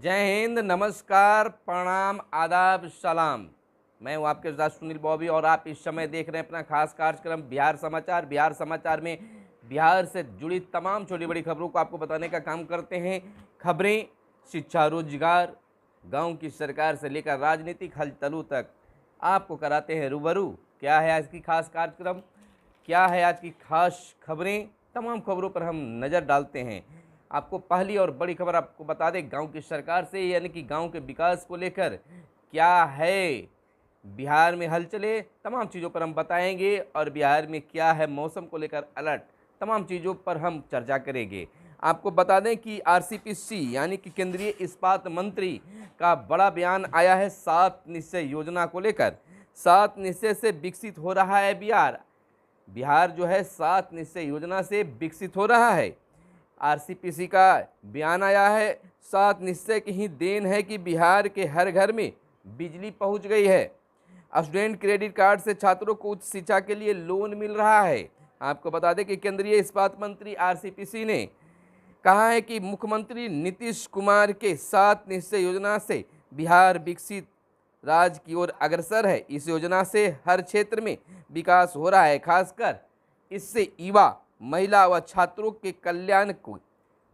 जय हिंद, नमस्कार, प्रणाम, आदाब, सलाम। मैं हूँ आपके साथ सुनील बॉबी और आप इस समय देख रहे हैं अपना खास कार्यक्रम बिहार समाचार। बिहार समाचार में बिहार से जुड़ी तमाम छोटी बड़ी खबरों को आपको बताने का काम करते हैं। खबरें, शिक्षा, रोजगार, गांव की सरकार से लेकर राजनीतिक हलचलों तक आपको कराते हैं रूबरू। क्या है आज की खास कार्यक्रम, क्या है आज की खास खबरें, तमाम खबरों पर हम नज़र डालते हैं। आपको पहली और बड़ी खबर आपको बता दें, गांव की सरकार से यानी कि गांव के विकास को लेकर क्या है बिहार में हलचलें, तमाम चीज़ों पर हम बताएंगे। और बिहार में क्या है मौसम को लेकर अलर्ट, तमाम चीज़ों पर हम चर्चा करेंगे। आपको बता दें कि आरसीपीसी यानी कि केंद्रीय इस्पात मंत्री का बड़ा बयान आया है 7 निश्चय योजना को लेकर। 7 निश्चय से विकसित हो रहा है बिहार। बिहार जो है 7 निश्चय योजना से विकसित हो रहा है। आरसीपीसी का बयान आया है, 7 निश्चय की ही देन है कि बिहार के हर घर में बिजली पहुंच गई है। स्टूडेंट क्रेडिट कार्ड से छात्रों को उच्च शिक्षा के लिए लोन मिल रहा है। आपको बता दें कि केंद्रीय इस्पात मंत्री आरसीपीसी ने कहा है कि मुख्यमंत्री नीतीश कुमार के 7 निश्चय योजना से बिहार विकसित राज्य की ओर अग्रसर है। इस योजना से हर क्षेत्र में विकास हो रहा है, खासकर इससे युवा, महिला व छात्रों के कल्याण को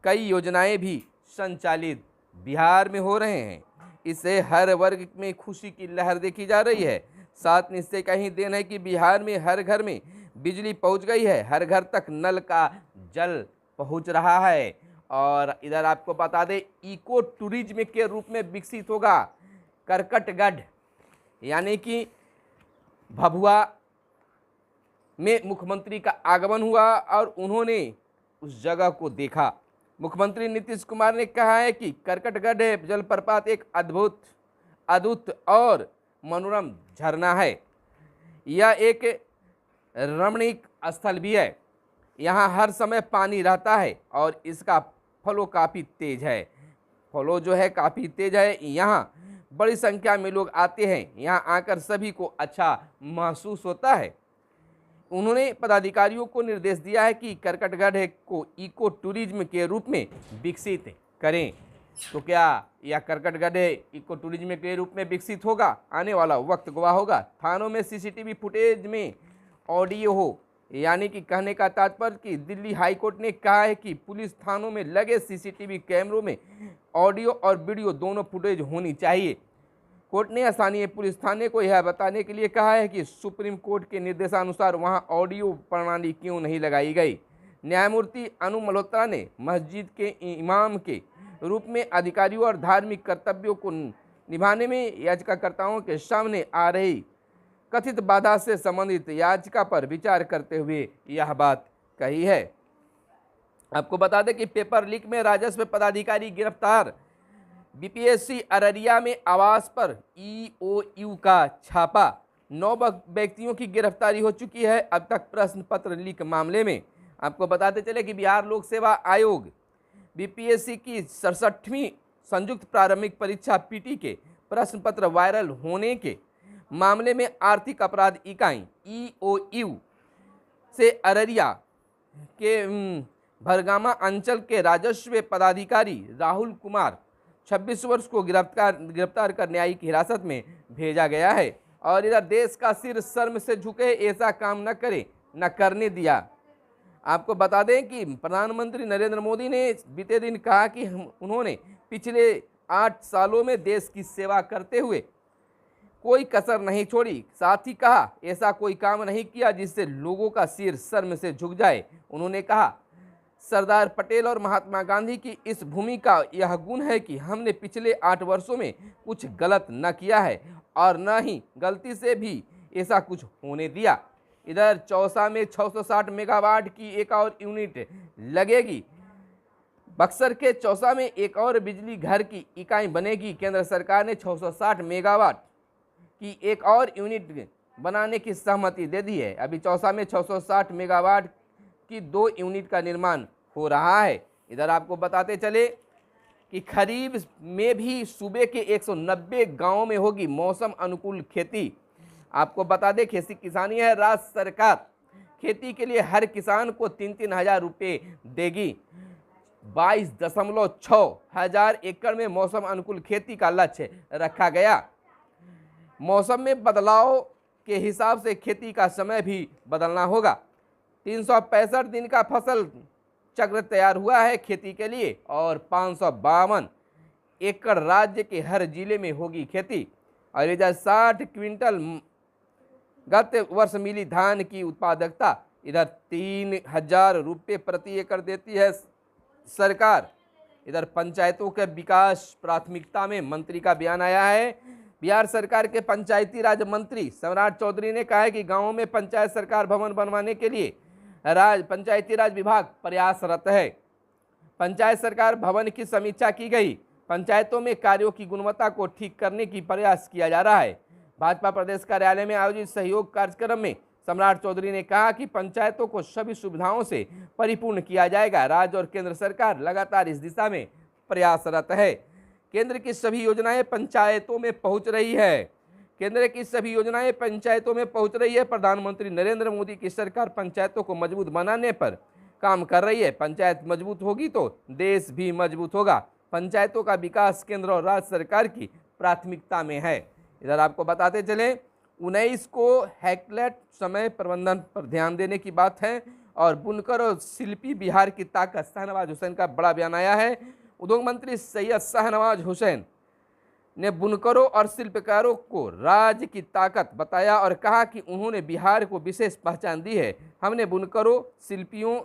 कई योजनाएं भी संचालित बिहार में हो रहे हैं। इससे हर वर्ग में खुशी की लहर देखी जा रही है। 7 निश्चय का ही देन है कि बिहार में हर घर में बिजली पहुंच गई है, हर घर तक नल का जल पहुंच रहा है। और इधर आपको बता दें, इको टूरिज्म के रूप में विकसित होगा करकटगढ़, यानी कि भभुआ में मुख्यमंत्री का आगमन हुआ और उन्होंने उस जगह को देखा। मुख्यमंत्री नीतीश कुमार ने कहा है कि करकटगढ़ जलप्रपात एक अद्भुत और मनोरम झरना है। यह एक रमणीक स्थल भी है। यहाँ हर समय पानी रहता है और इसका फ्लो काफ़ी तेज है। फ्लो जो है काफ़ी तेज है। यहाँ बड़ी संख्या में लोग आते हैं। यहाँ आकर सभी को अच्छा महसूस होता है। उन्होंने पदाधिकारियों को निर्देश दिया है कि करकटगढ़ को इको टूरिज्म के रूप में विकसित करें। तो क्या यह करकटगढ़ इको टूरिज्म के रूप में विकसित होगा? आने वाला वक्त गवाह होगा। थानों में सीसीटीवी फुटेज में ऑडियो हो, यानी कि कहने का तात्पर्य कि दिल्ली हाईकोर्ट ने कहा है कि पुलिस थानों में लगे सीसीटीवी कैमरों में ऑडियो और वीडियो दोनों फुटेज होनी चाहिए। कोर्ट ने स्थानीय पुलिस थाने को यह बताने के लिए कहा है कि सुप्रीम कोर्ट के निर्देशानुसार वहां ऑडियो प्रणाली क्यों नहीं लगाई गई। न्यायमूर्ति अनु मल्होत्रा ने मस्जिद के इमाम के रूप में अधिकारियों और धार्मिक कर्तव्यों को निभाने में याचिकाकर्ताओं के सामने आ रही कथित बाधा से संबंधित याचिका पर विचार करते हुए यह बात कही है। आपको बता दें कि पेपर लीक में राजस्व पदाधिकारी गिरफ्तार। बीपीएससी अररिया में आवास पर ईओयू का छापा। 9 व्यक्तियों की गिरफ्तारी हो चुकी है अब तक प्रश्न पत्र लीक मामले में। आपको बताते चले कि बिहार लोक सेवा आयोग बीपीएससी की 67वीं संयुक्त प्रारंभिक परीक्षा पीटी के प्रश्न पत्र वायरल होने के मामले में आर्थिक अपराध इकाई ईओयू से अररिया के भरगामा अंचल के राजस्व पदाधिकारी राहुल कुमार 26 वर्ष को गिरफ्तार कर न्यायिक हिरासत में भेजा गया है। और इधर देश का सिर शर्म से झुके, ऐसा काम न करे, न करने दिया। आपको बता दें कि प्रधानमंत्री नरेंद्र मोदी ने बीते दिन कहा कि उन्होंने पिछले 8 सालों में देश की सेवा करते हुए कोई कसर नहीं छोड़ी। साथ ही कहा ऐसा कोई काम नहीं किया जिससे लोगों का सिर शर्म से झुक जाए। उन्होंने कहा सरदार पटेल और महात्मा गांधी की इस भूमि का यह गुण है कि हमने पिछले 8 वर्षों में कुछ गलत न किया है और न ही गलती से भी ऐसा कुछ होने दिया। इधर चौसा में 660 मेगावाट की एक और यूनिट लगेगी। बक्सर के चौसा में एक और बिजली घर की इकाई बनेगी। केंद्र सरकार ने 660 मेगावाट की एक और यूनिट बनाने की सहमति दे दी है। अभी चौसा में 660 मेगावाट की 2 यूनिट का निर्माण हो रहा है। इधर आपको बताते चले कि खरीफ में भी सूबे के 190 गांवों में होगी मौसम अनुकूल खेती। आपको बता दें खेती किसानी है, राज्य सरकार खेती के लिए हर किसान को 3-3 हज़ार रुपये देगी। 22.6 हजार एकड़ में मौसम अनुकूल खेती का लक्ष्य रखा गया। मौसम में बदलाव के हिसाब से खेती का समय भी बदलना होगा। 365 दिन का फसल चक्र तैयार हुआ है खेती के लिए और 552 एकड़ राज्य के हर जिले में होगी खेती। और इधर 60 क्विंटल गत वर्ष मिली धान की उत्पादकता, इधर 3,000 रुपये प्रति एकड़ देती है सरकार। इधर पंचायतों के विकास प्राथमिकता में मंत्री का बयान आया है। बिहार सरकार के पंचायती राज मंत्री सम्राट चौधरी ने कहा है कि गांवों में पंचायत सरकार भवन बनवाने के लिए पंचायती राज विभाग प्रयासरत है। पंचायत सरकार भवन की समीक्षा की गई। पंचायतों में कार्यों की गुणवत्ता को ठीक करने की प्रयास किया जा रहा है। भाजपा प्रदेश कार्यालय में आयोजित सहयोग कार्यक्रम में सम्राट चौधरी ने कहा कि पंचायतों को सभी सुविधाओं से परिपूर्ण किया जाएगा। राज्य और केंद्र सरकार लगातार इस दिशा में प्रयासरत है। केंद्र की सभी योजनाएं पंचायतों में पहुंच रही है। केंद्र की सभी योजनाएं पंचायतों में पहुंच रही है। प्रधानमंत्री नरेंद्र मोदी की सरकार पंचायतों को मजबूत बनाने पर काम कर रही है। पंचायत मजबूत होगी तो देश भी मजबूत होगा। पंचायतों का विकास केंद्र और राज्य सरकार की प्राथमिकता में है। इधर आपको बताते चले 19 को हैकलेट समय प्रबंधन पर ध्यान देने की बात है। और बुनकर और शिल्पी बिहार की ताकत, शाहनवाज हुसैन का बड़ा बयान आया है। उद्योग मंत्री सैयद शाहनवाज हुसैन ने बुनकरों और शिल्पकारों को राज्य की ताकत बताया और कहा कि उन्होंने बिहार को विशेष पहचान दी है। हमने बुनकरों, शिल्पियों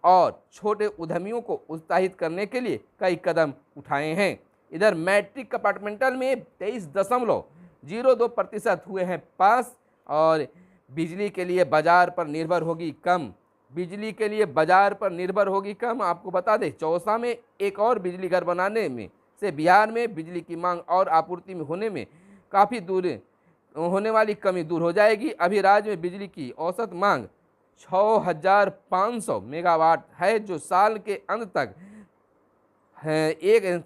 और छोटे उद्यमियों को उत्साहित करने के लिए कई कदम उठाए हैं। इधर मैट्रिक कंपार्टमेंटल में 23.02% हुए हैं पास। और बिजली के लिए बाजार पर निर्भर होगी कम। बिजली के लिए बाजार पर निर्भर होगी कम। आपको बता दें, चौसा में एक और बिजली घर बनाने में से बिहार में बिजली की मांग और आपूर्ति में होने में काफ़ी दूर होने वाली कमी दूर हो जाएगी। अभी राज्य में बिजली की औसत मांग 6,500 मेगावाट है, जो साल के अंत तक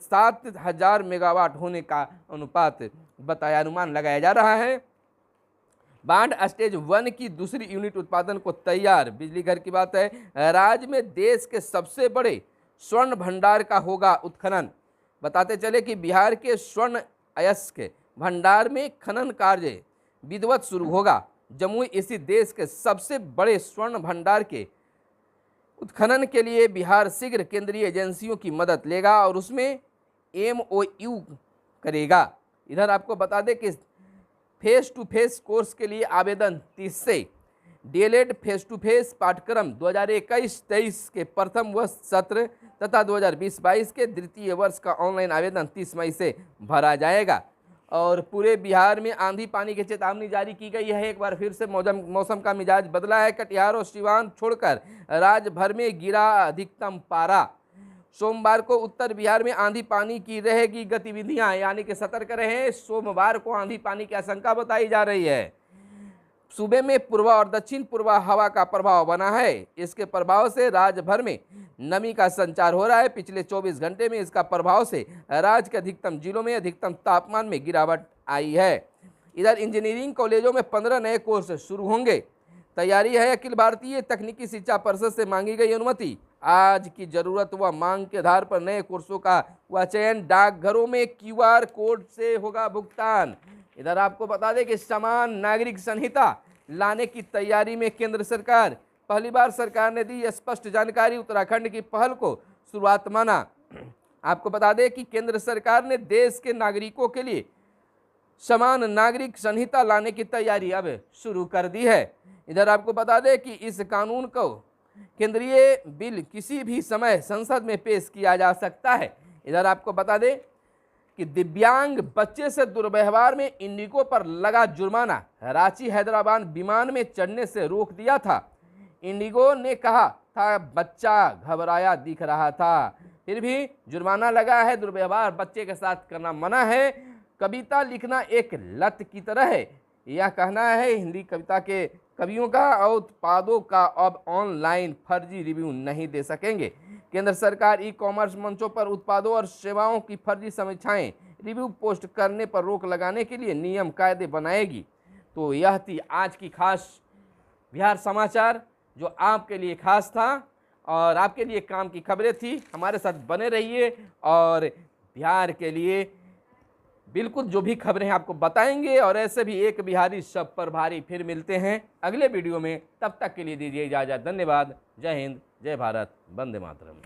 7,000 मेगावाट होने का अनुपात बताया, अनुमान लगाया जा रहा है। बांड स्टेज 1 की दूसरी यूनिट उत्पादन को तैयार। बिजली घर की बात है। राज्य में देश के सबसे बड़े स्वर्ण भंडार का होगा उत्खनन। बताते चले कि बिहार के स्वर्ण अयस्क भंडार में खनन कार्य विधिवत शुरू होगा। जमुई स्थित देश के सबसे बड़े स्वर्ण भंडार के उत्खनन के लिए बिहार शीघ्र केंद्रीय एजेंसियों की मदद लेगा और उसमें MOU करेगा। इधर आपको बता दें कि फेस टू फेस कोर्स के लिए आवेदन 30 से, DLED फेस टू फेस पाठ्यक्रम 2021-23 के प्रथम वर्ष सत्र तथा 2020-22 के द्वितीय वर्ष का ऑनलाइन आवेदन 30 मई से भरा जाएगा। और पूरे बिहार में आंधी पानी की चेतावनी जारी की गई है। एक बार फिर से मौसम का मिजाज बदला है। कटिहार और सिवान छोड़कर राज्य भर में गिरा अधिकतम पारा। सोमवार को उत्तर बिहार में आंधी पानी की रहेगी गतिविधियां, यानी कि सतर्क रहें। सोमवार को आंधी पानी की आशंका बताई जा रही है। सूबे में पूर्वा और दक्षिण पूर्वा हवा का प्रभाव बना है। इसके प्रभाव से राज्य भर में नमी का संचार हो रहा है। पिछले 24 घंटे में इसका प्रभाव से राज्य के अधिकतम जिलों में अधिकतम तापमान में गिरावट आई है। इधर इंजीनियरिंग कॉलेजों में 15 नए कोर्स शुरू होंगे। तैयारी है। अखिल भारतीय तकनीकी शिक्षा परिषद से मांगी गई अनुमति। आज की जरूरत व मांग के आधार पर नए कोर्सों का हुआ चयन। डाकघरों में QR कोड से होगा भुगतान। इधर आपको बता दें कि समान नागरिक संहिता लाने की तैयारी में केंद्र सरकार। पहली बार सरकार ने दी स्पष्ट जानकारी। उत्तराखंड की पहल को शुरुआत माना। आपको बता दें कि केंद्र सरकार ने देश के नागरिकों के लिए समान नागरिक संहिता लाने की तैयारी अब शुरू कर दी है। इधर आपको बता दें कि इस कानून को केंद्रीय बिल किसी भी समय संसद में पेश किया जा सकता है। इधर आपको बता दें कि दिव्यांग बच्चे से दुर्व्यवहार में इंडिगो पर लगा जुर्माना। रांची हैदराबाद विमान में चढ़ने से रोक दिया था। इंडिगो ने कहा था बच्चा घबराया दिख रहा था, फिर भी जुर्माना लगा है। दुर्व्यवहार बच्चे के साथ करना मना है। कविता लिखना एक लत की तरह है, यह कहना है हिंदी कविता के कवियों का। और उत्पादों का अब ऑनलाइन फर्जी रिव्यू नहीं दे सकेंगे। केंद्र सरकार ई-कॉमर्स मंचों पर उत्पादों और सेवाओं की फर्जी समीक्षाएं रिव्यू पोस्ट करने पर रोक लगाने के लिए नियम कायदे बनाएगी। तो यह थी आज की खास बिहार समाचार जो आपके लिए खास था। और आपके लिए काम की खबरें थी। हमारे साथ बने रहिए और बिहार के लिए बिल्कुल जो भी खबरें आपको बताएंगे, और ऐसे भी एक बिहारी सब पर भारी। फिर मिलते हैं अगले वीडियो में, तब तक के लिए दीजिए इजाज़त। धन्यवाद। जय हिंद, जय भारत, वंदे मातरम।